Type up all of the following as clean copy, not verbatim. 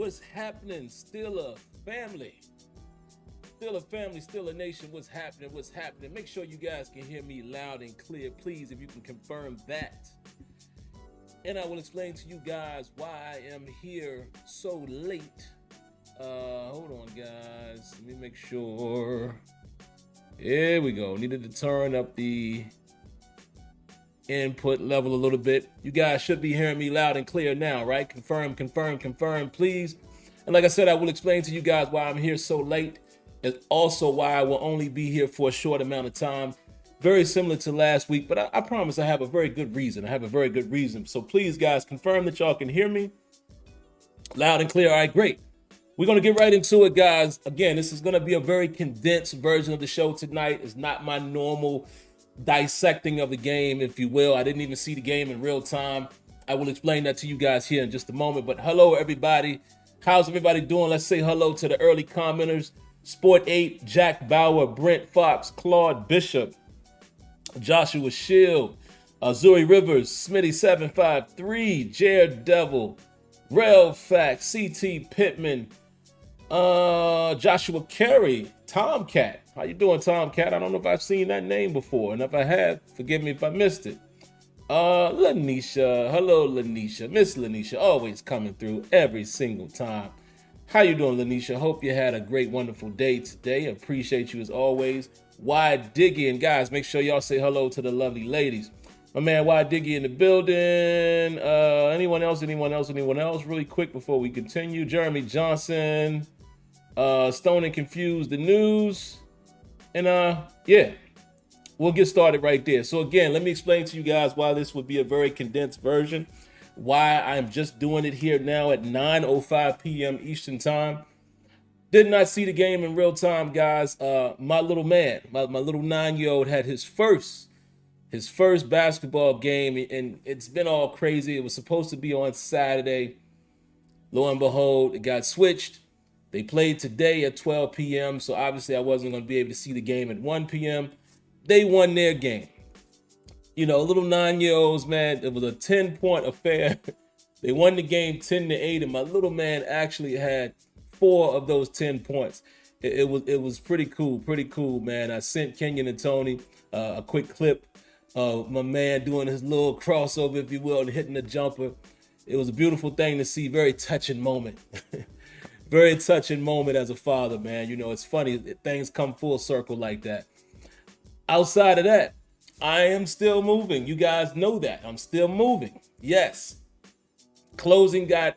What's happening? Still a family. Still a family, still a nation. What's happening? What's happening? Make sure you guys can hear me loud and clear, please, if you can confirm that. And I will explain to you guys why I am here so late. Hold on, guys. Let me make sure. Here we go. Needed to turn up the input level a little bit. You guys should be hearing me loud and clear now, right? Confirm, please. And like I said, I will explain to you guys why I'm here so late. It's also why I will only be here for a short amount of time. Very similar to last week, but I promise I have a very good reason. So please, guys, confirm that y'all can hear me loud and clear. All right, great. We're going to get right into it, guys. Again, this is going to be a very condensed version of the show tonight. It's not my normal dissecting of the game, if you will. I didn't even see the game in real time. I will explain that to you guys here in just a moment. But hello, everybody. How's everybody doing? Let's say hello to the early commenters. Sport 8, Jack Bauer, Brent Fox, Claude Bishop, Joshua Shield, Zuri Rivers, Smitty753, Jared Devil, Rel Fax, CT Pittman, Joshua Carey, Tomcat. How you doing, Tomcat? I don't know if I've seen that name before, and if I have, forgive me if I missed it. Lanisha, hello, Lanisha. Miss Lanisha, always coming through every single time. How you doing, Lanisha? Hope you had a great, wonderful day today. Appreciate you as always. Wide Diggy, and guys, make sure y'all say hello to the lovely ladies. My man Wide Diggy in the building. Anyone else? Really quick before we continue. Jeremy Johnson, Stone and Confused, the news. And yeah, we'll get started right there. So again, let me explain to you guys why this would be a very condensed version. Why I'm just doing it here now at 9:05 p.m. Eastern time. Did not see the game in real time, guys. My little man, my little 9-year-old had his first basketball game, and it's been all crazy. It was supposed to be on Saturday. Lo and behold, it got switched. They played today at 12 p.m., so obviously I wasn't going to be able to see the game at 1 p.m. They won their game. You know, little 9-year-olds, man, it was a 10-point affair. They won the game 10-8, and my little man actually had 4 of those 10 points. It was pretty cool, man. I sent Kenyon and Tony a quick clip of my man doing his little crossover, if you will, and hitting the jumper. It was a beautiful thing to see. Very touching moment. Very touching moment as a father, man. You know, it's funny. Things come full circle like that. Outside of that, I am still moving. You guys know that. I'm still moving. Yes. Closing got,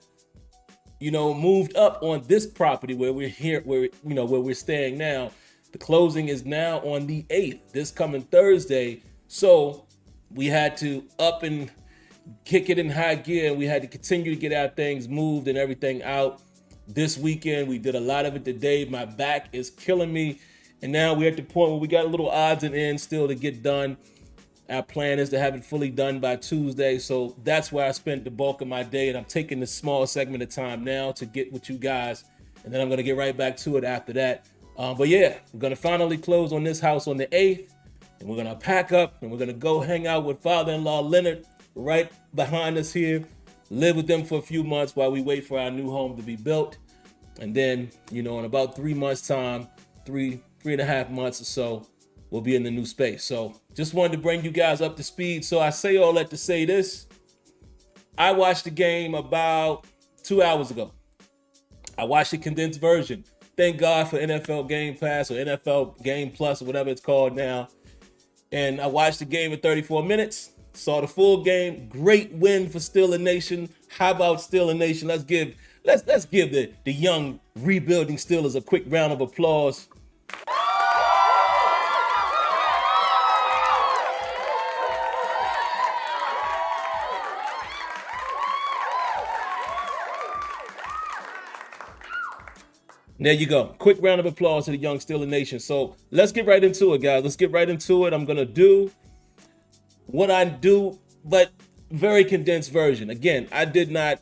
moved up on this property where we're here, where we're staying now. The closing is now on the 8th, this coming Thursday. So we had to up and kick it in high gear, and we had to continue to get our things moved and everything out. This weekend, we did a lot of it today. My back is killing me. And now we're at the point where we got a little odds and ends still to get done. Our plan is to have it fully done by Tuesday. So that's where I spent the bulk of my day. And I'm taking this small segment of time now to get with you guys. And then I'm going to get right back to it after that. But yeah, we're going to finally close on this house on the 8th. And we're going to pack up and we're going to go hang out with father-in-law Leonard right behind us here. Live with them for a few months while we wait for our new home to be built. And then, in about 3 months' time, three and a half months or so, we'll be in the new space. So just wanted to bring you guys up to speed. So I say all that to say this. I watched the game about 2 hours ago. I watched the condensed version. Thank God for NFL Game Pass or NFL Game Plus or whatever it's called now. And I watched the game in 34 minutes. Saw the full game. Great win for Steeler Nation. How about Steeler Nation? Let's give the young rebuilding Steelers a quick round of applause. There you go. Quick round of applause to the young Steeler Nation. So let's get right into it, guys. Let's get right into it. I'm going to do what I do, but very condensed version. Again, I did not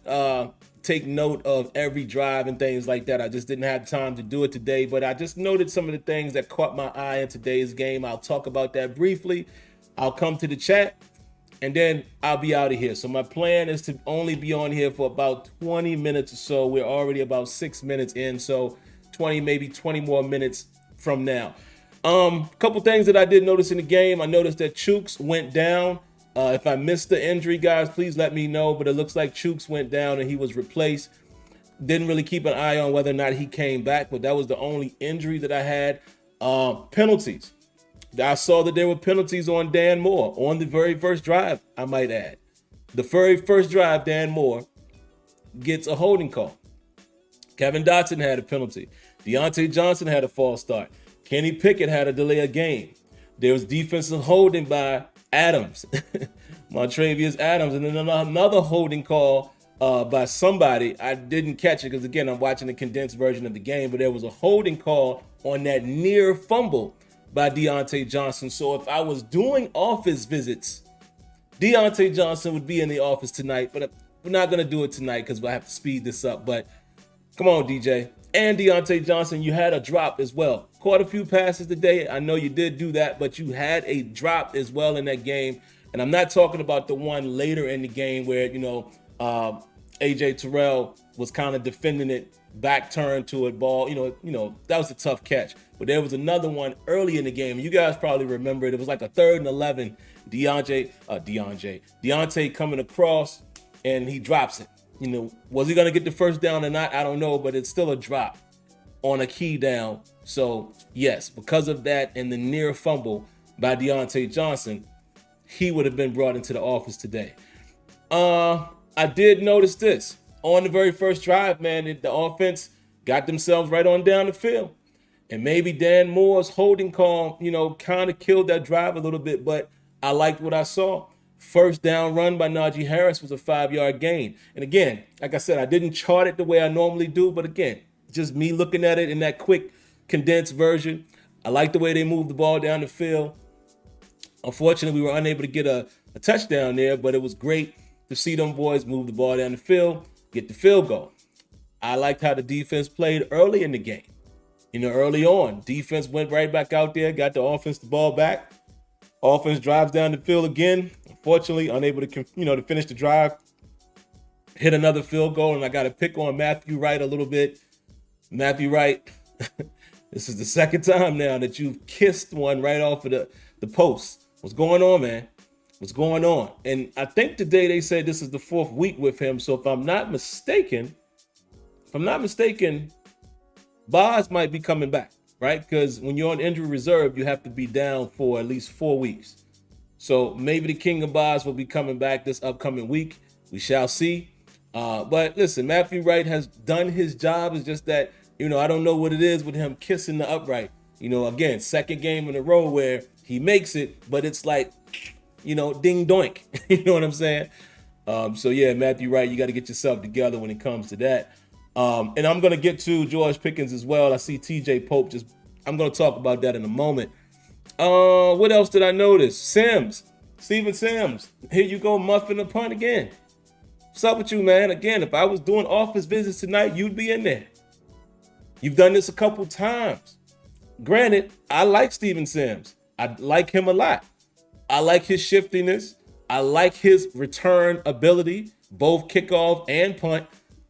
take note of every drive and things like that. I just didn't have time to do it today, but I just noted some of the things that caught my eye in today's game. I'll talk about that briefly. I'll come to the chat, and then I'll be out of here. So my plan is to only be on here for about 20 minutes or so. We're already about 6 minutes in, so 20, maybe 20 more minutes from now. Couple things that I did notice in the game. I noticed that Chooks went down. If I missed the injury, guys, please let me know. But it looks like Chooks went down and he was replaced. Didn't really keep an eye on whether or not he came back, but that was the only injury that I had. Penalties. I saw that there were penalties on Dan Moore on the very first drive, I might add. The very first drive, Dan Moore gets a holding call. Kevin Dotson had a penalty. Deontay Johnson had a false start. Kenny Pickett had a delay of game. There was defensive holding by Adams, Montravius Adams, and then another holding call by somebody. I didn't catch it because, again, I'm watching the condensed version of the game, but there was a holding call on that near fumble by Deontay Johnson. So if I was doing office visits, Deontay Johnson would be in the office tonight, but we're not going to do it tonight because we'll have to speed this up. But come on, DJ. And Deontay Johnson, you had a drop as well. Caught a few passes today. I know you did do that, but you had a drop as well in that game. And I'm not talking about the one later in the game where, AJ Terrell was kind of defending it, back turned to a ball. That was a tough catch. But there was another one early in the game. You guys probably remember it. It was like a 3rd and 11. Deontay coming across, and he drops it. Was he going to get the first down or not? I don't know, but it's still a drop on a key down. So, yes, because of that and the near fumble by Deontay Johnson, he would have been brought into the office today. I did notice this. On the very first drive, man, the offense got themselves right on down the field. And maybe Dan Moore's holding call, kind of killed that drive a little bit, but I liked what I saw. First down run by Najee Harris was a 5-yard gain. And again, like I said, I didn't chart it the way I normally do, but again, just me looking at it in that quick condensed version. I like the way they moved the ball down the field. Unfortunately, we were unable to get a touchdown there, but it was great to see them boys move the ball down the field, get the field goal. I liked how the defense played early in the game. Early on, defense went right back out there, got the offense the ball back. Offense drives down the field again. Unfortunately, unable to, to finish the drive. Hit another field goal, and I got to pick on Matthew Wright a little bit. Matthew Wright, this is the second time now that you've kissed one right off of the post. What's going on, man? What's going on? And I think today they said this is the 4th week with him. So if I'm not mistaken, Boz might be coming back, right? Because when you're on injury reserve, you have to be down for at least 4 weeks. So maybe the King of Boz will be coming back this upcoming week. We shall see. But listen, Matthew Wright has done his job. It's just that, I don't know what it is with him kissing the upright. Again, second game in a row where he makes it, but it's like, ding doink. You know what I'm saying? So yeah, Matthew Wright, you got to get yourself together when it comes to that. And I'm going to get to George Pickens as well. I see TJ Pope. I'm going to talk about that in a moment. What else did I notice? Steven Sims. Here you go, muffing the punt again. What's up with you, man? Again, if I was doing office visits tonight, you'd be in there. You've done this a couple times. Granted, I like Steven Sims. I like him a lot. I like his shiftiness. I like his return ability, both kickoff and punt.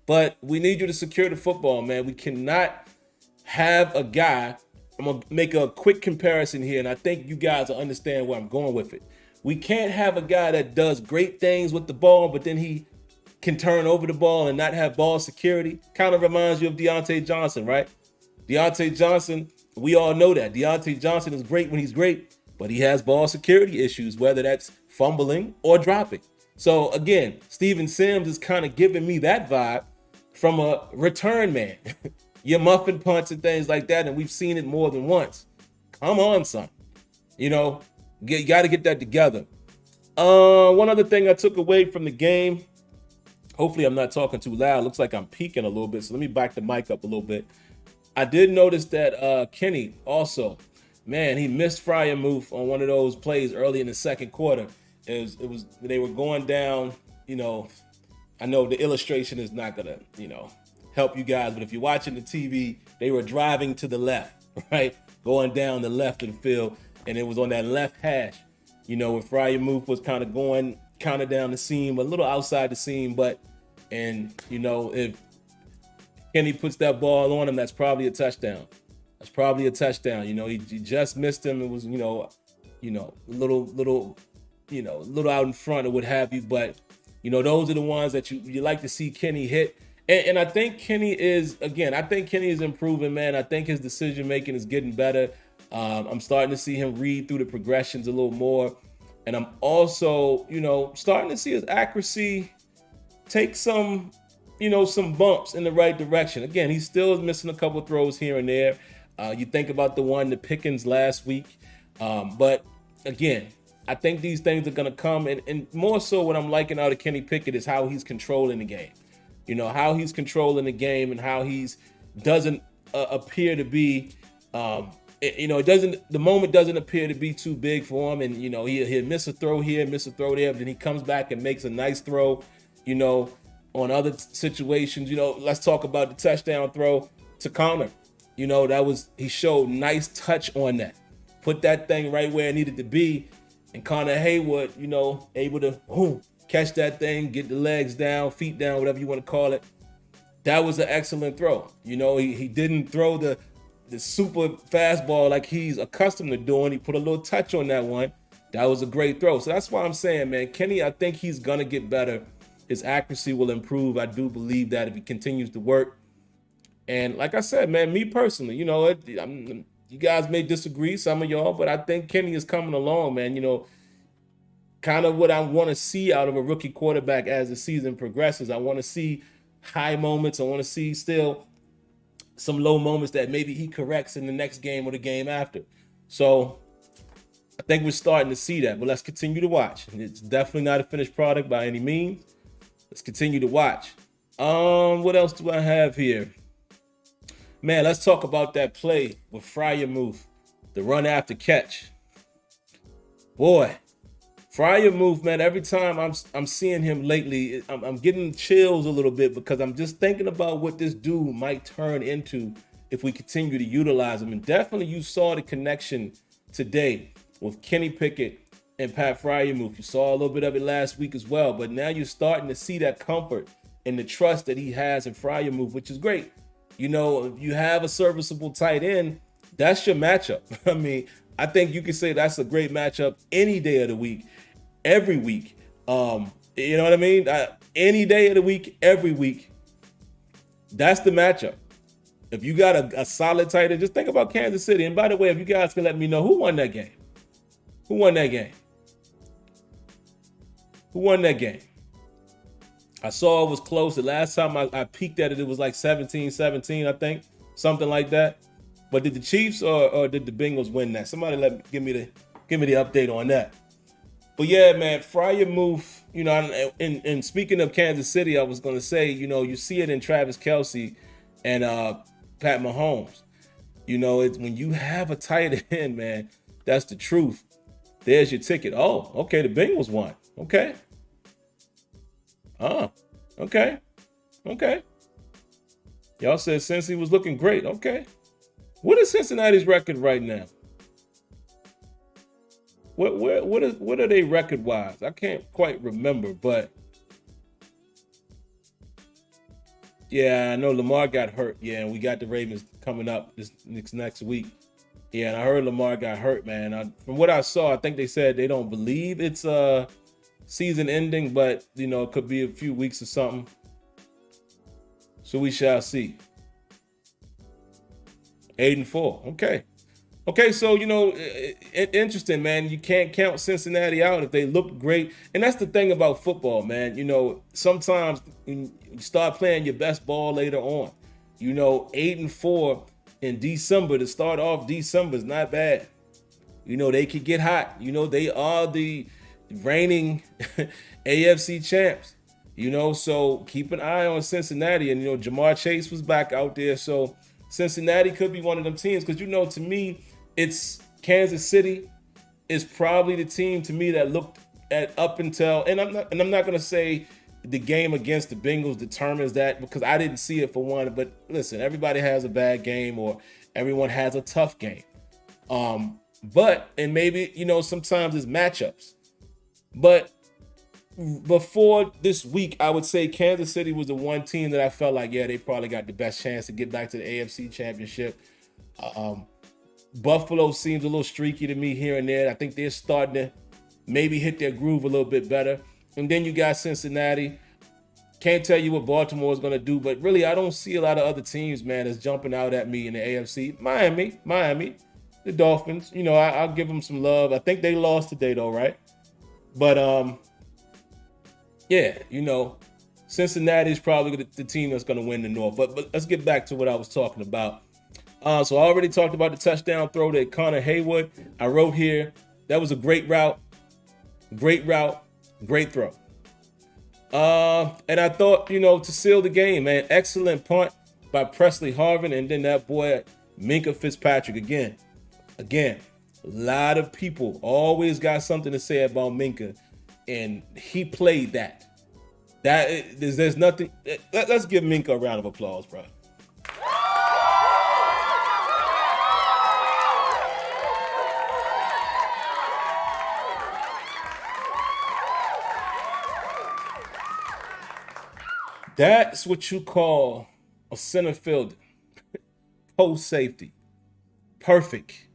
But we need you to secure the football, man. We cannot have a guy. I'm going to make a quick comparison here, and I think you guys will understand where I'm going with it. We can't have a guy that does great things with the ball, but then he can turn over the ball and not have ball security. Kind of reminds you of Deontay Johnson, right? Deontay Johnson, we all know that. Deontay Johnson is great when he's great, but he has ball security issues, whether that's fumbling or dropping. So again, Steven Sims is kind of giving me that vibe from a return man. You're muffin punts and things like that, and we've seen it more than once. Come on, son. You got to get that together. One other thing I took away from the game, hopefully I'm not talking too loud. Looks like I'm peaking a little bit, so let me back the mic up a little bit. I did notice that Kenny also, man, he missed Freiermuth on one of those plays early in the second quarter. They were going down, I know the illustration is not going to, help you guys, but if you're watching the TV, they were driving to the left, right? Going down the left of the field, and it was on that left hash. When Fryermuth was kind of going kind of down the seam, a little outside the seam, if Kenny puts that ball on him, that's probably a touchdown. He just missed him. It was, a little out in front or what have you. But, those are the ones that you like to see Kenny hit. And I think Kenny is improving, man. I think his decision making is getting better. I'm starting to see him read through the progressions a little more. And I'm also, starting to see his accuracy take some bumps in the right direction. Again, he still is missing a couple throws here and there. You think about the one to Pickens last week. But again, I think these things are going to come. And more so what I'm liking out of Kenny Pickett is how he's controlling the game. How he's controlling the game and how he's doesn't appear to be, the moment doesn't appear to be too big for him. And, he'll miss a throw here, miss a throw there, but then he comes back and makes a nice throw, on other situations. Let's talk about the touchdown throw to Connor. He showed nice touch on that. Put that thing right where it needed to be. And Connor Haywood, able to catch that thing, get the legs down, feet down, whatever you want to call it. That was an excellent throw. He didn't throw the super fastball like he's accustomed to doing. He put a little touch on that one. That was a great throw. So that's why I'm saying, man, Kenny, I think he's going to get better. His accuracy will improve. I do believe that if he continues to work. And like I said, man, me personally, you guys may disagree, some of y'all, but I think Kenny is coming along, man. Kind of what I want to see out of a rookie quarterback as the season progresses. I want to see high moments. I want to see still some low moments that maybe he corrects in the next game or the game after. So I think we're starting to see that, but let's continue to watch. It's definitely not a finished product by any means. Let's continue to watch. What else do I have here? Man, let's talk about that play with Fryermuth, the run after catch. Boy, Fryermuth, man, every time I'm seeing him lately, I'm getting chills a little bit because I'm just thinking about what this dude might turn into if we continue to utilize him. And definitely you saw the connection today with Kenny Pickett and Pat Fryermuth. You saw a little bit of it last week as well, but now you're starting to see that comfort and the trust that he has in Fryermuth, which is great. If you have a serviceable tight end, that's your matchup. I mean, I think you can say that's a great matchup any day of the week, every week. You know what I mean? Any day of the week, every week. That's the matchup. If you got a solid tight end, just think about Kansas City. And by the way, if you guys can let me know who won that game. Who won that game? I saw it was close. The last time I peeked at it, it was like 17-17, I think. Something like that. But did the Chiefs or did the Bengals win that? Somebody give me the update on that. But yeah, man, Fryermuth, and speaking of Kansas City, I was going to say, you see it in Travis Kelce and Pat Mahomes. It's when you have a tight end, man, that's the truth. There's your ticket. Oh, okay, the Bengals won. Okay. Okay. Y'all said Cincy was looking great. Okay. What is Cincinnati's record right now? What are they record-wise? I can't quite remember, but yeah, I know Lamar got hurt. Yeah, and we got the Ravens coming up this next week. Yeah, and I heard Lamar got hurt, man. From what I saw, I think they said they don't believe it's season ending, but it could be a few weeks or something. So we shall see. 8-4. Okay, so interesting, man. You can't count Cincinnati out if they look great. And that's the thing about football, man. Sometimes you start playing your best ball later on. 8-4 in December to start off December is not bad. They could get hot. They are the reigning AFC champs. So keep an eye on Cincinnati. And Jamar Chase was back out there, so Cincinnati could be one of them teams because to me, it's Kansas City is probably the team to me that looked at up until, and I'm not gonna say the game against the Bengals determines that because I didn't see it for one. But listen, everybody has a bad game or everyone has a tough game. and maybe, sometimes it's matchups. But before this week, I would say Kansas City was the one team that I felt like, yeah, they probably got the best chance to get back to the AFC Championship. Buffalo seems a little streaky to me here and there. I think they're starting to maybe hit their groove a little bit better. And then you got Cincinnati. Can't tell you what Baltimore is going to do, but really I don't see a lot of other teams, man, that's jumping out at me in the AFC. Miami, the Dolphins. I'll give them some love. I think they lost today though, right? But yeah, Cincinnati is probably the team that's going to win the North. But let's get back to what I was talking about. So I already talked about the touchdown throw to Connor Haywood. I wrote here, that was a great route, great throw. And I thought, to seal the game, man, excellent punt by Presley Harvin, and then that boy Minkah Fitzpatrick again. A lot of people always got something to say about Minkah, and he played that. There's nothing. Let's give Minkah a round of applause, bro. That's what you call a center fielder. Post safety. Perfect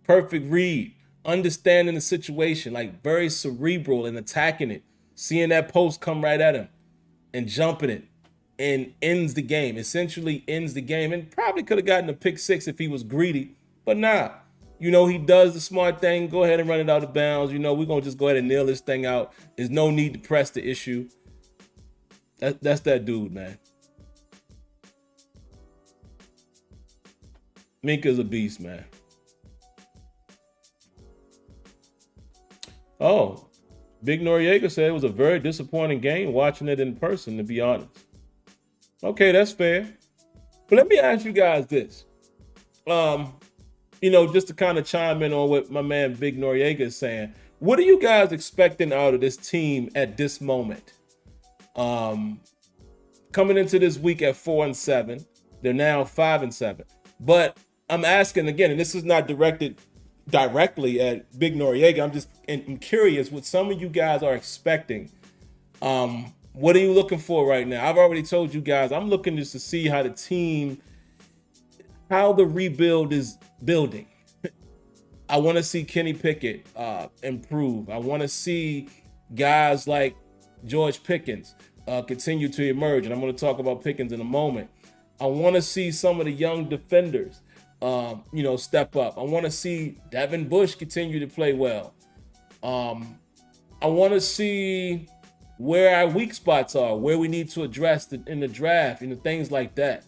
read. Understanding the situation, like very cerebral and attacking it. Seeing that post come right at him and jumping it and ends the game. Essentially ends the game, and probably could have gotten a pick six if he was greedy, but nah. He does the smart thing. Go ahead and run it out of bounds. We're going to just go ahead and nail this thing out. There's no need to press the issue. That's that dude, man. Minkah's a beast, man. Oh, Big Noriega said it was a very disappointing game watching it in person, to be honest. Okay, that's fair. But let me ask you guys this. Just to kind of chime in on what my man Big Noriega is saying. What are you guys expecting out of this team at this moment? Coming into this week at 4-7, they're now 5-7. But I'm asking again, and this is not directed directly at Big Noriega. I'm curious what some of you guys are expecting. What are you looking for right now? I've already told you guys, I'm looking just to see how the rebuild is building. I want to see Kenny Pickett improve. I want to see guys like George Pickens continue to emerge. And I'm going to talk about Pickens in a moment. I want to see some of the young defenders, step up. I want to see Devin Bush continue to play well. I want to see where our weak spots are, where we need to address in the draft, things like that.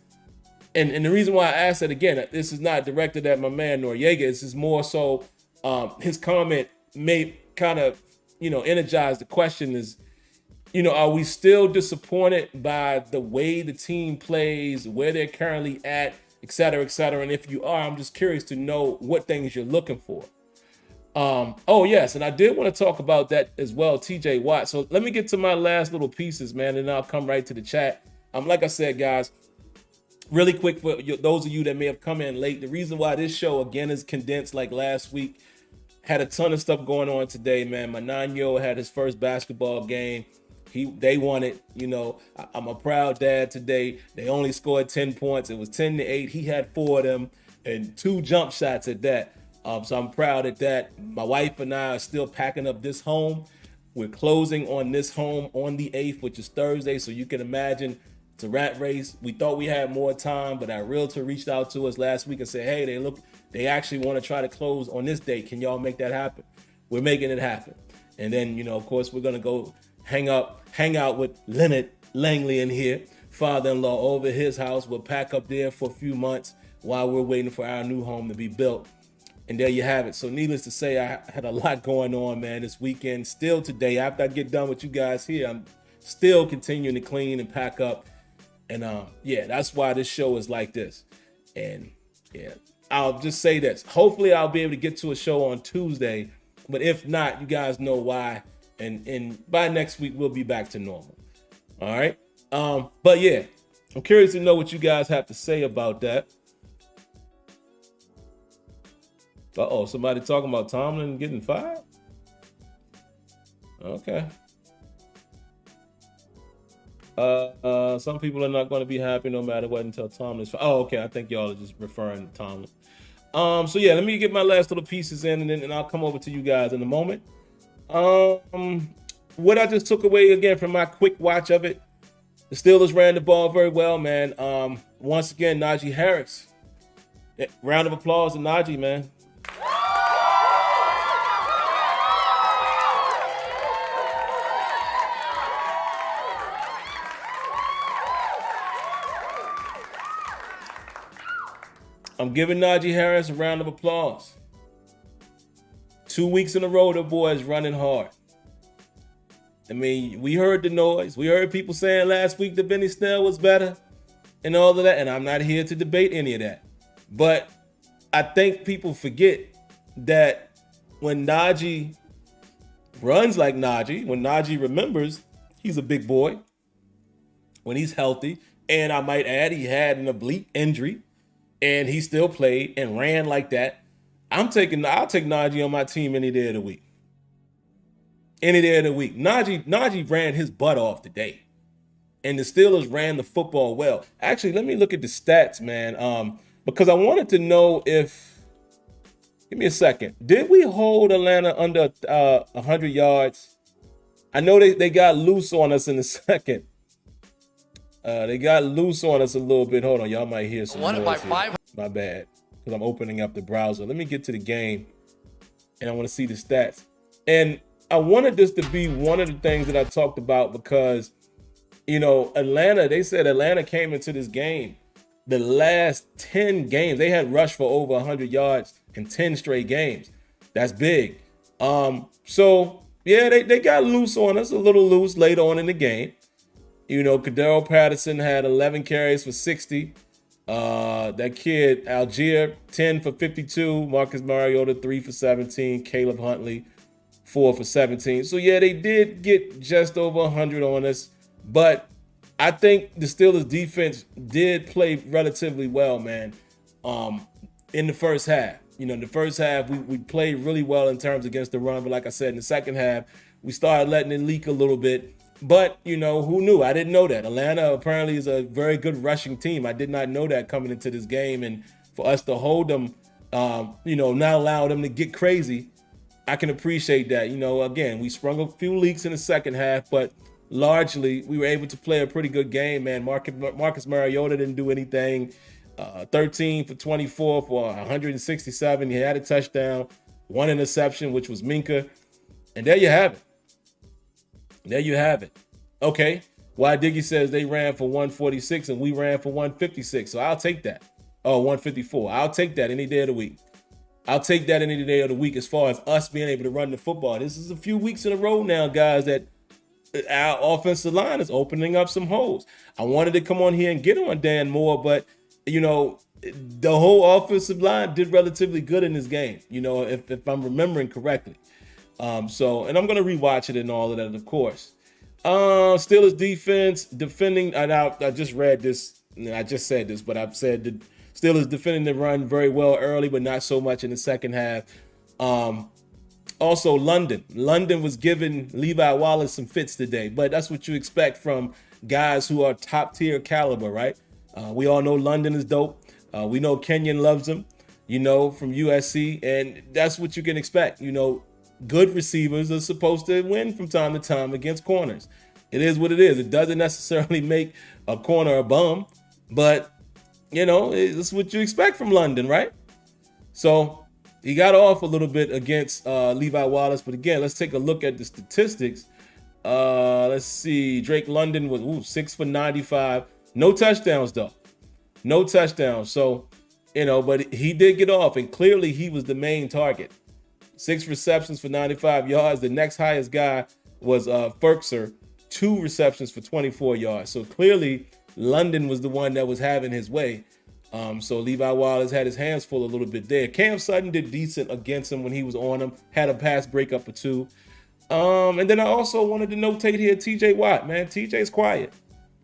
And the reason why I asked that again, this is not directed at my man Noriega. This is more so his comment may kind of, energize the question is, are we still disappointed by the way the team plays, where they're currently at, et cetera, et cetera? And if you are, I'm just curious to know what things you're looking for. Oh, yes, and I did want to talk about that as well, TJ Watt. So let me get to my last little pieces, man, and I'll come right to the chat. Like I said, guys, really quick for those of you that may have come in late, the reason why this show, again, is condensed like last week, had a ton of stuff going on today, man. My 9-year-old had his first basketball game. They won it. I'm a proud dad today. They only scored 10 points. It was 10-8. He had 4 of them and 2 jump shots at that. So I'm proud of that. My wife and I are still packing up this home. We're closing on this home on the 8th, which is Thursday. So you can imagine it's a rat race. We thought we had more time, but our realtor reached out to us last week and said, hey, they actually want to try to close on this date. Can y'all make that happen? We're making it happen. And then, of course, we're going to go hang out with Leonard Langley in here, father-in-law, over his house. We'll pack up there for a few months while we're waiting for our new home to be built. And there you have it. So needless to say, I had a lot going on, man, this weekend. Still today, after I get done with you guys here, I'm still continuing to clean and pack up. And that's why this show is like this. And yeah, I'll just say this. Hopefully I'll be able to get to a show on Tuesday. But if not, you guys know why. And by next week, we'll be back to normal. All right. But yeah, I'm curious to know what you guys have to say about that. Uh-oh, somebody talking about Tomlin getting fired? Okay. Some people are not going to be happy no matter what until Tomlin's fired. Oh, okay. I think y'all are just referring to Tomlin. So yeah, let me get my last little pieces in, and I'll come over to you guys in a moment. What I just took away again from my quick watch of it, the Steelers ran the ball very well, man. Once again, Najee Harris. Round of applause to Najee, man. I'm giving Najee Harris a round of applause. 2 weeks in a row, the boy is running hard. I mean, we heard the noise. We heard people saying last week that Benny Snell was better and all of that, and I'm not here to debate any of that. But I think people forget that when Najee runs like Najee, when Najee remembers, he's a big boy. When he's healthy, and I might add, he had an oblique injury, and he still played and ran like that. I'll take Najee on my team any day of the week. Any day of the week. Najee ran his butt off today. And the Steelers ran the football well. Actually, let me look at the stats, man. Because I wanted to know if, give me a second. Did we hold Atlanta under 100 yards? I know they got loose on us in a second. They got loose on us a little bit. Hold on, y'all might hear some noise here. My bad, because I'm opening up the browser. Let me get to the game, and I want to see the stats. And I wanted this to be one of the things that I talked about because, you know, Atlanta, they said Atlanta came into this game. The last 10 games, they had rushed for over 100 yards in 10 straight games. That's big. So, yeah, they got loose on us, a little loose late on in the game. You know, Cordero Patterson had 11 carries for 60. That kid, Algier, 10 for 52. Marcus Mariota, 3 for 17. Caleb Huntley, 4 for 17. So, yeah, they did get just over 100 on us. But I think the Steelers defense did play relatively well, man, in the first half. You know, in the first half, we played really well in terms against the run. But like I said, in the second half, we started letting it leak a little bit. But, you know, who knew? I didn't know that. Atlanta apparently is a very good rushing team. I did not know that coming into this game. And for us to hold them, you know, not allow them to get crazy, I can appreciate that. You know, again, we sprung a few leaks in the second half, but largely we were able to play a pretty good game, man. Marcus Mariota didn't do anything. 13 for 24 for 167. He had a touchdown, 1 interception, which was Minka. And there you have it. There you have it. Okay. Why Diggy says they ran for 146 and we ran for 156. So I'll take that. Oh, 154. I'll take that any day of the week. I'll take that any day of the week as far as us being able to run the football. This is a few weeks in a row now, guys, that our offensive line is opening up some holes. I wanted to come on here and get on Dan Moore, but, you know, the whole offensive line did relatively good in this game, you know, if I'm remembering correctly. And I'm going to rewatch it and all of that, of course. Steelers defense defending, and I just read this, I just said this, but I've said the Steelers defending the run very well early, but not so much in the second half. Also, London was giving Levi Wallace some fits today, but that's what you expect from guys who are top tier caliber, right? We all know London is dope. We know Kenyon loves him, you know, from USC, and that's what you can expect. You know, good receivers are supposed to win from time to time against corners. It is what it is. It doesn't necessarily make a corner a bum, but, you know, it's what you expect from London, right? So he got off a little bit against Levi Wallace, but again, let's take a look at the statistics. Let's see. Drake London was 6 for 95. No touchdowns, though. No touchdowns. So, you know, but he did get off, and clearly he was the main target. 6 receptions for 95 yards. The next highest guy was Ferkser, 2 receptions for 24 yards. So clearly London was the one that was having his way. So Levi Wallace had his hands full a little bit there. Cam Sutton did decent against him when he was on him. Had a pass breakup or 2. And then I also wanted to notate here TJ Watt, man. TJ's quiet.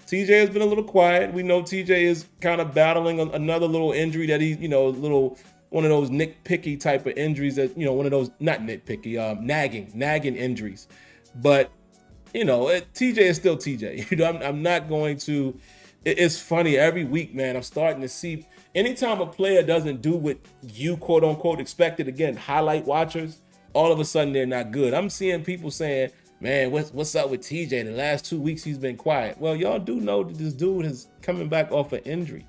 TJ has been a little quiet. We know TJ is kind of battling another little injury that he, you know, little one of those nitpicky type of injuries that, one of those, not nitpicky, nagging injuries. But, TJ is still TJ. I'm not going to, it's funny every week, man. I'm starting to see anytime a player doesn't do what you quote unquote expected, again, highlight watchers, all of a sudden they're not good. I'm seeing people saying, man, what's up with TJ? The last 2 weeks he's been quiet. Well, y'all do know that this dude is coming back off an injury.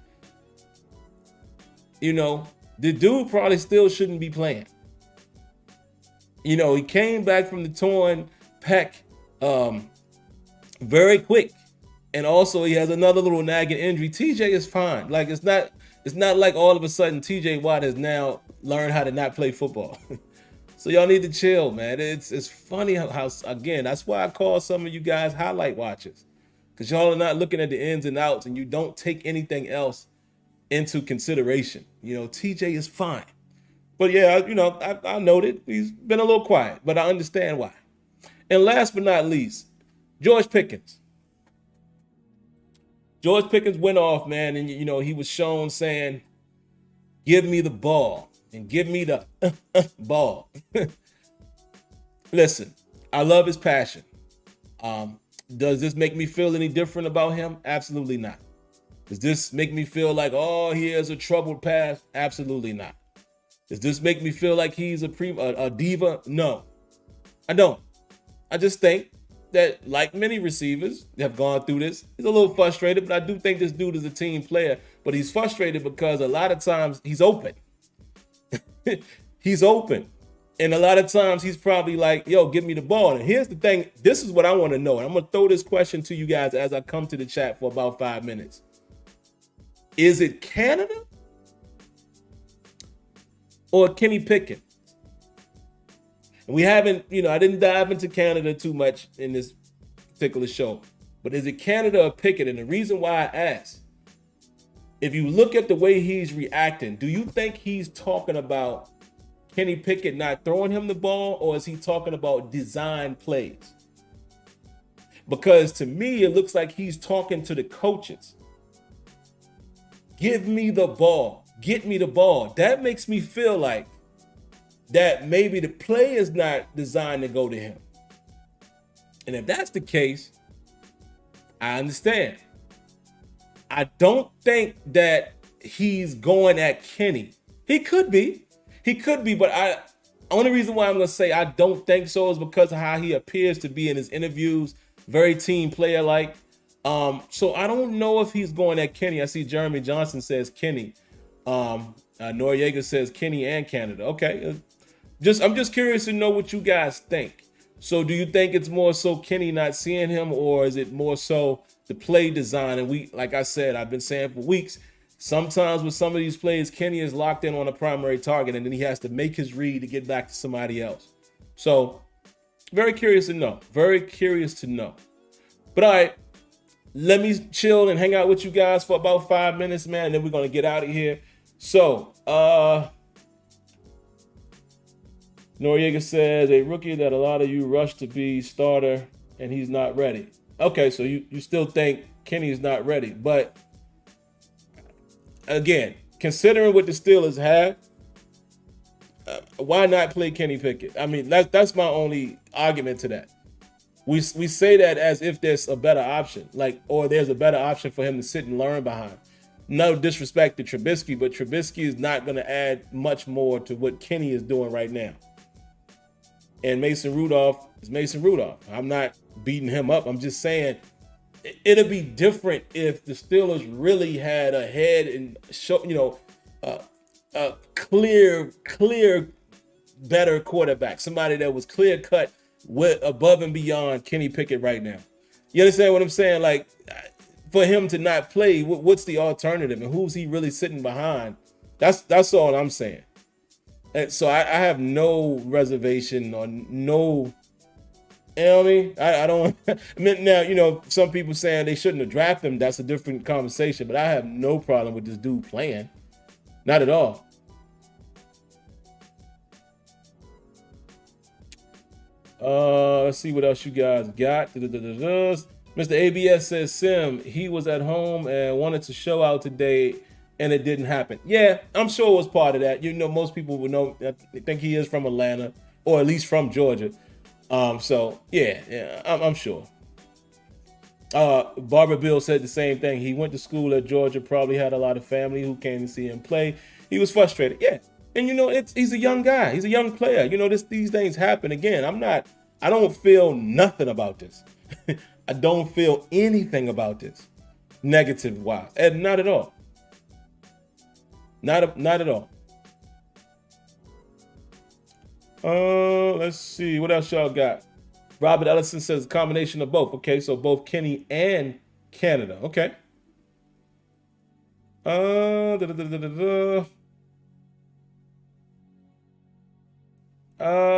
The dude probably still shouldn't be playing. He came back from the torn pec very quick. And also he has another little nagging injury. TJ is fine. Like it's not like all of a sudden TJ Watt has now learned how to not play football. So y'all need to chill, man. It's funny how again, that's why I call some of you guys highlight watchers. Because y'all are not looking at the ins and outs and you don't take anything else into consideration. TJ is fine. But yeah, I noted he's been a little quiet, but I understand why. And last but not least, George Pickens. George Pickens went off, man, and he was shown saying, give me the ball and give me the ball. Listen, I love his passion. Does this make me feel any different about him? Absolutely not. Does this make me feel like, oh, he has a troubled past? Absolutely not. Does this make me feel like he's a diva? No, I don't. I just think that, like many receivers have gone through this, he's a little frustrated, but I do think this dude is a team player. But he's frustrated because a lot of times he's open. He's open. And a lot of times he's probably like, yo, give me the ball. And here's the thing. This is what I want to know. And I'm going to throw this question to you guys as I come to the chat for about 5 minutes. Is it Canada or Kenny Pickett? And we haven't, I didn't dive into Canada too much in this particular show. But is it Canada or Pickett? And the reason why I ask, if you look at the way he's reacting, do you think he's talking about Kenny Pickett not throwing him the ball, or is he talking about design plays? Because to me, it looks like he's talking to the coaches. Give me the ball. Get me the ball. That makes me feel like that maybe the play is not designed to go to him. And if that's the case, I understand. I don't think that he's going at Kenny. He could be, but only reason why I'm going to say I don't think so is because of how he appears to be in his interviews, very team player like. So I don't know if he's going at Kenny. I see Jeremy Johnson says Kenny. Noriega says Kenny and Canada. Okay. I'm just curious to know what you guys think. So do you think it's more so Kenny not seeing him, or is it more so the play design? And like I said, I've been saying for weeks, sometimes with some of these plays, Kenny is locked in on a primary target and then he has to make his read to get back to somebody else. So very curious to know. But all right, let me chill and hang out with you guys for about 5 minutes, man. And then we're going to get out of here. So, Noriega says, a rookie that a lot of you rush to be starter and he's not ready. Okay, so you still think Kenny's not ready. But again, considering what the Steelers have, why not play Kenny Pickett? I mean, that's my only argument to that. We say that as if there's a better option, or there's a better option for him to sit and learn behind. No disrespect to Trubisky, but Trubisky is not going to add much more to what Kenny is doing right now. And Mason Rudolph is Mason Rudolph. I'm not beating him up. I'm just saying it'll be different if the Steelers really had a head and a clear, better quarterback, somebody that was clear cut with above and beyond Kenny Pickett right now. You understand what I'm saying? Like, for him to not play, what's the alternative, and who's he really sitting behind? That's all I'm saying. And so I have no reservation on no. You know what I mean? I don't. I mean, now, some people saying they shouldn't have drafted him. That's a different conversation. But I have no problem with this dude playing. Not at all. Let's see what else you guys got. Mr. ABS says, Sim, he was at home and wanted to show out today and it didn't happen. Yeah, I'm sure it was part of that. You know, most people would know. I think he is from Atlanta, or at least from Georgia. So yeah, I'm sure. Barbara Bill said the same thing. He went to school at Georgia, probably had a lot of family who came to see him play. He was frustrated. Yeah. And you know, he's a young guy. He's a young player. You know, these things happen. Again, I don't feel nothing about this. I don't feel anything about this negative wise. And not at all. Not at all. Let's see. What else y'all got? Robert Ellison says a combination of both. Okay, so both Kenny and Canada. Okay.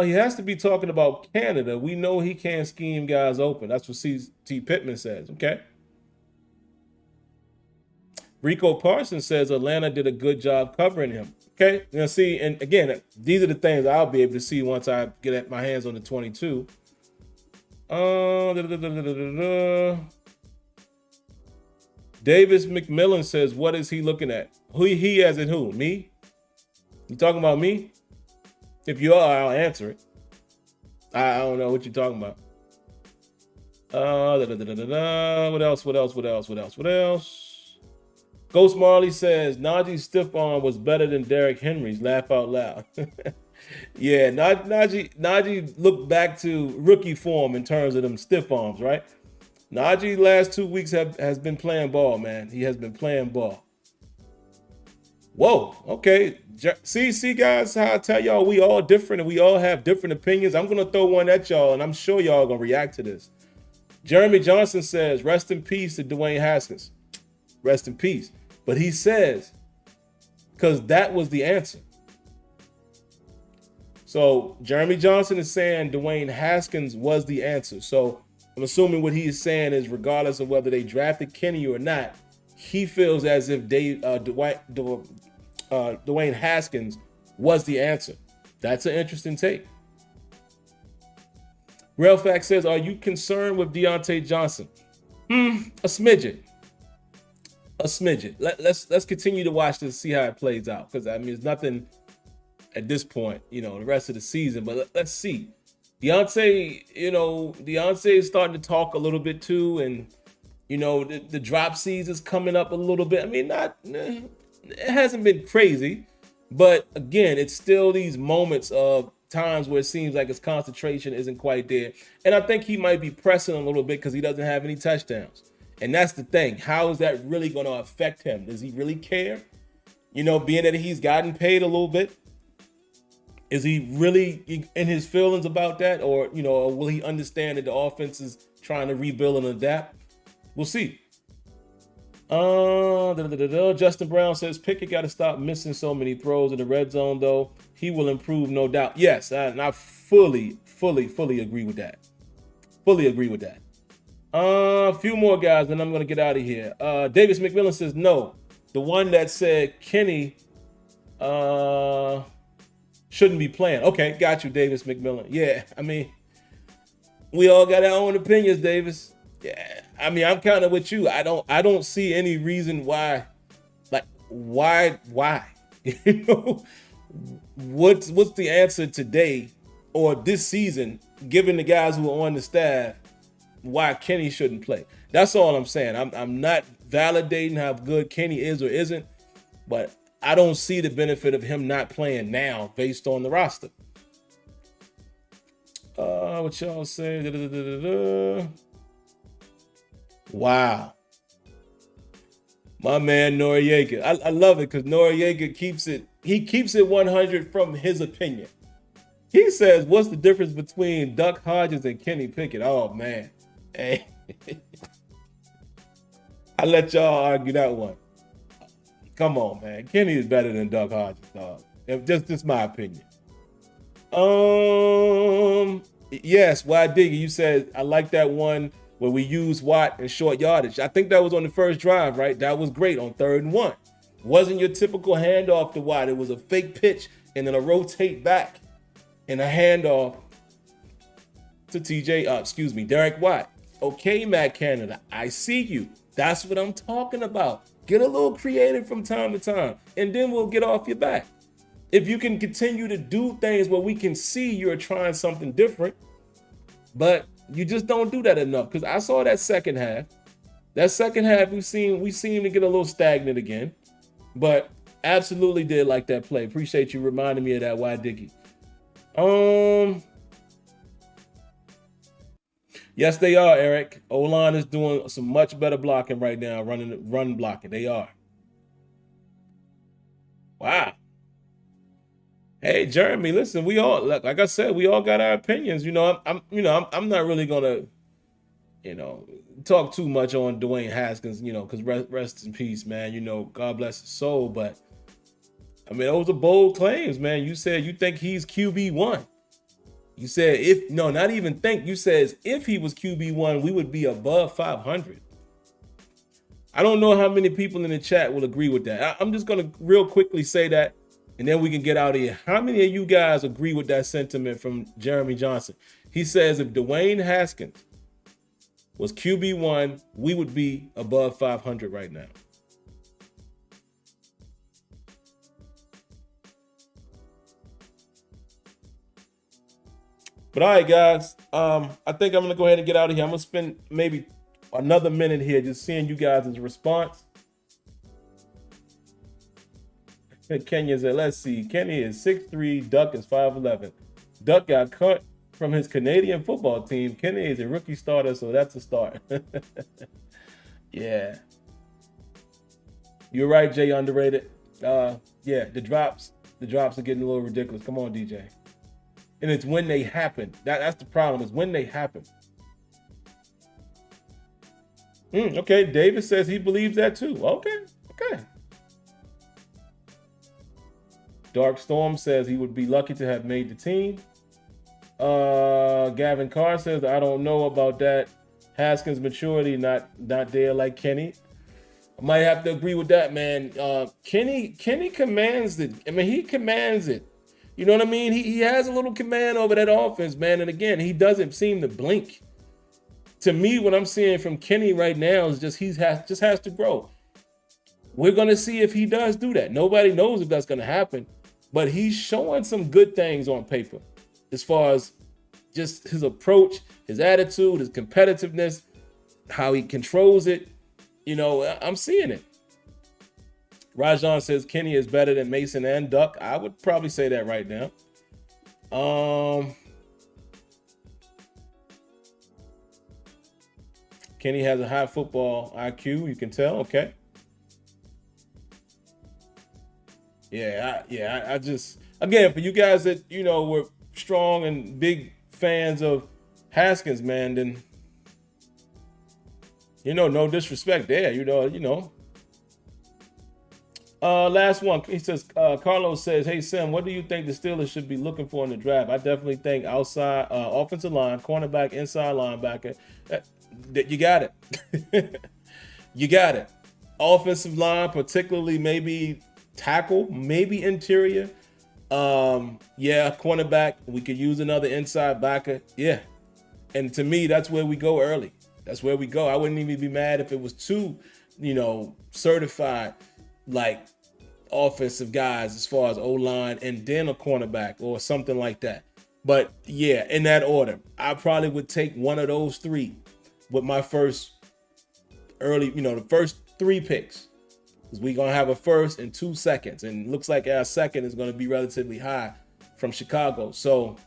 He has to be talking about Canada. We know he can't scheme guys open. That's what C.T. Pittman says. Okay. Rico Parsons says Atlanta did a good job covering him. Okay. Now see, and again, these are the things I'll be able to see once I get my hands on the 22. Davis McMillan says, what is he looking at? He as in who? Me? You talking about me? If you are, I'll answer it. I don't know what you're talking about. What else? Ghost Marley says Najee's stiff arm was better than Derrick Henry's. Laugh out loud. Yeah, Najee looked back to rookie form in terms of them stiff arms, right? Najee last 2 weeks has been playing ball, man. He has been playing ball. Whoa, okay. See, guys, how I tell y'all we all different and we all have different opinions. I'm going to throw one at y'all, and I'm sure y'all going to react to this. Jeremy Johnson says, rest in peace to Dwayne Haskins. Rest in peace. But he says, because that was the answer. So Jeremy Johnson is saying Dwayne Haskins was the answer. So I'm assuming what he is saying is regardless of whether they drafted Kenny or not, he feels as if Dwayne Haskins was the answer. That's an interesting take. Railfax says, are you concerned with Deontay Johnson? A smidgen. Let's continue to watch this, see how it plays out. Because I mean, there's nothing at this point, you know, the rest of the season. But let's see. Deontay is starting to talk a little bit too, and you know, the drop season's coming up a little bit. I mean, it hasn't been crazy, but again, it's still these moments of times where it seems like his concentration isn't quite there. And I think he might be pressing a little bit because he doesn't have any touchdowns. And that's the thing. How is that really going to affect him? Does he really care? You know, being that he's gotten paid a little bit, is he really in his feelings about that? Or, you know, will he understand that the offense is trying to rebuild and adapt? We'll see. Justin Brown says Pickett got to stop missing so many throws in the red zone, though. He will improve, no doubt. Yes, and I fully agree with that. Fully agree with that. A few more guys, and I'm going to get out of here. Davis McMillan says no. The one that said Kenny shouldn't be playing. Okay, got you, Davis McMillan. Yeah, I mean, we all got our own opinions, Davis. Yeah, I mean, I'm kind of with you. I don't see any reason why. Like, why? You know, what's the answer today or this season, given the guys who are on the staff, why Kenny shouldn't play? That's all I'm saying. I'm not validating how good Kenny is or isn't, but I don't see the benefit of him not playing now based on the roster. What y'all say? Wow. My man Noriega. I love it because Noriega keeps it 100 from his opinion. He says, what's the difference between Duck Hodges and Kenny Pickett? Oh, man. Hey. I let y'all argue that one. Come on, man. Kenny is better than Duck Hodges, dog. Just my opinion. Yes, why Diggy? You said I like that one where we use Watt in short yardage. I think that was on the first drive, right? That was great on 3rd and 1. Wasn't your typical handoff to Watt. It was a fake pitch and then a rotate back and a handoff to Derek Watt. Okay, Matt Canada, I see you. That's what I'm talking about. Get a little creative from time to time, and then we'll get off your back. If you can continue to do things where we can see you're trying something different, but you just don't do that enough. Because I saw that second half. That second half, we seem to get a little stagnant again. But absolutely did like that play. Appreciate you reminding me of that, Y Diggy. Yes, they are, Eric. O-line is doing some much better blocking right now, run blocking. They are. Wow. Hey, Jeremy, listen, we all, like I said, we all got our opinions. I'm not really gonna, talk too much on Dwayne Haskins, because rest in peace, man. God bless his soul. But I mean, those are bold claims, man. You said you think he's QB1. You said not even think. You said if he was QB1, we would be above 500. I don't know how many people in the chat will agree with that. I'm just gonna real quickly say that, and then we can get out of here. How many of you guys agree with that sentiment from Jeremy Johnson? He says if Dwayne Haskins was QB1, we would be above 500 right now. But all right, guys, I think I'm going to go ahead and get out of here. I'm going to spend maybe another minute here just seeing you guys' response. Kenya said, let's see. Kenny is 6'3", Duck is 5'11". Duck got cut from his Canadian football team. Kenny is a rookie starter, so that's a start. Yeah. You're right, Jay, underrated. Yeah, the drops are getting a little ridiculous. Come on, DJ. And it's when they happen. That's the problem, is when they happen. Okay, David says he believes that too. Okay. Dark Storm says he would be lucky to have made the team. Gavin Carr says, I don't know about that. Haskins' maturity not there like Kenny. I might have to agree with that, man. Kenny commands it. I mean, he commands it. You know what I mean? He has a little command over that offense, man. And again, he doesn't seem to blink. To me, what I'm seeing from Kenny right now is just has to grow. We're going to see if he does do that. Nobody knows if that's going to happen, but he's showing some good things on paper as far as just his approach, his attitude, his competitiveness, how he controls it. I'm seeing it. Rajan says Kenny is better than Mason and Duck. I would probably say that right now. Kenny has a high football IQ. You can tell. Okay. Yeah. I just, again, for you guys that, were strong and big fans of Haskins, man, then, no disrespect there, Last one. He says, Carlos says, hey, Sim, what do you think the Steelers should be looking for in the draft? I definitely think outside offensive line, cornerback, inside linebacker. You got it. You got it. Offensive line, particularly maybe tackle, maybe interior. Cornerback. We could use another inside backer. Yeah. And to me, that's where we go early. That's where we go. I wouldn't even be mad if it was two, certified like offensive guys as far as O-line and then a cornerback or something like that. But yeah, in that order, I probably would take one of those three with my first early, the first 3 picks. Because we're going to have a first and 2 seconds. And it looks like our second is going to be relatively high from Chicago. So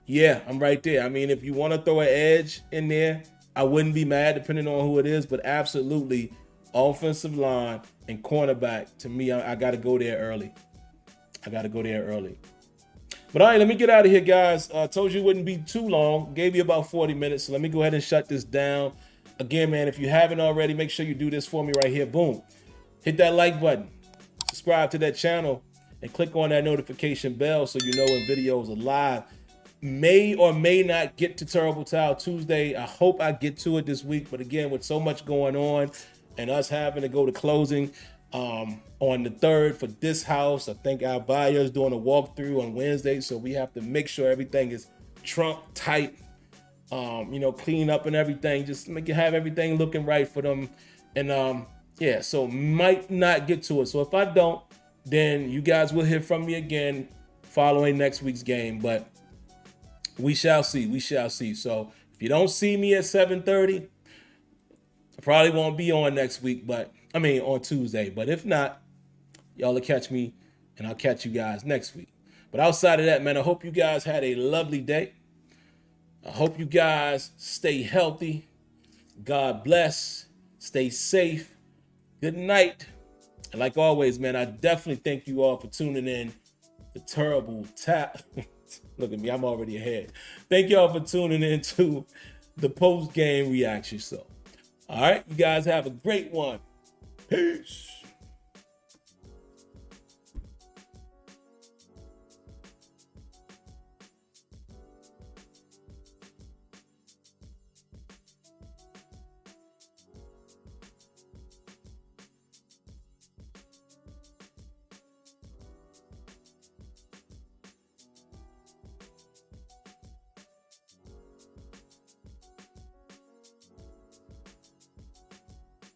yeah, I'm right there. I mean, if you want to throw an edge in there, I wouldn't be mad depending on who it is, but absolutely offensive line and cornerback, to me, I got to go there early. But all right, let me get out of here, guys. Told you it wouldn't be too long. Gave you about 40 minutes, so let me go ahead and shut this down. Again, man, if you haven't already, make sure you do this for me right here. Boom. Hit that like button. Subscribe to that channel and click on that notification bell so you know when videos are live. May or may not get to Terrible Towel Tuesday. I hope I get to it this week. But again, with so much going on and us having to go to closing on the 3rd for this house, I think our buyer is doing a walkthrough on Wednesday. So we have to make sure everything is trunk tight. clean up and everything, just have everything looking right for them. And yeah, so might not get to it. So if I don't, then you guys will hear from me again following next week's game. But we shall see. We shall see. So if you don't see me at 7:30, I probably won't be on next week, on Tuesday. But if not, y'all will catch me, and I'll catch you guys next week. But outside of that, man, I hope you guys had a lovely day. I hope you guys stay healthy. God bless. Stay safe. Good night. And like always, man, I definitely thank you all for tuning in. The terrible tap. Look at me, I'm already ahead. Thank y'all for tuning in to the post-game reaction show. All right, you guys have a great one. Peace.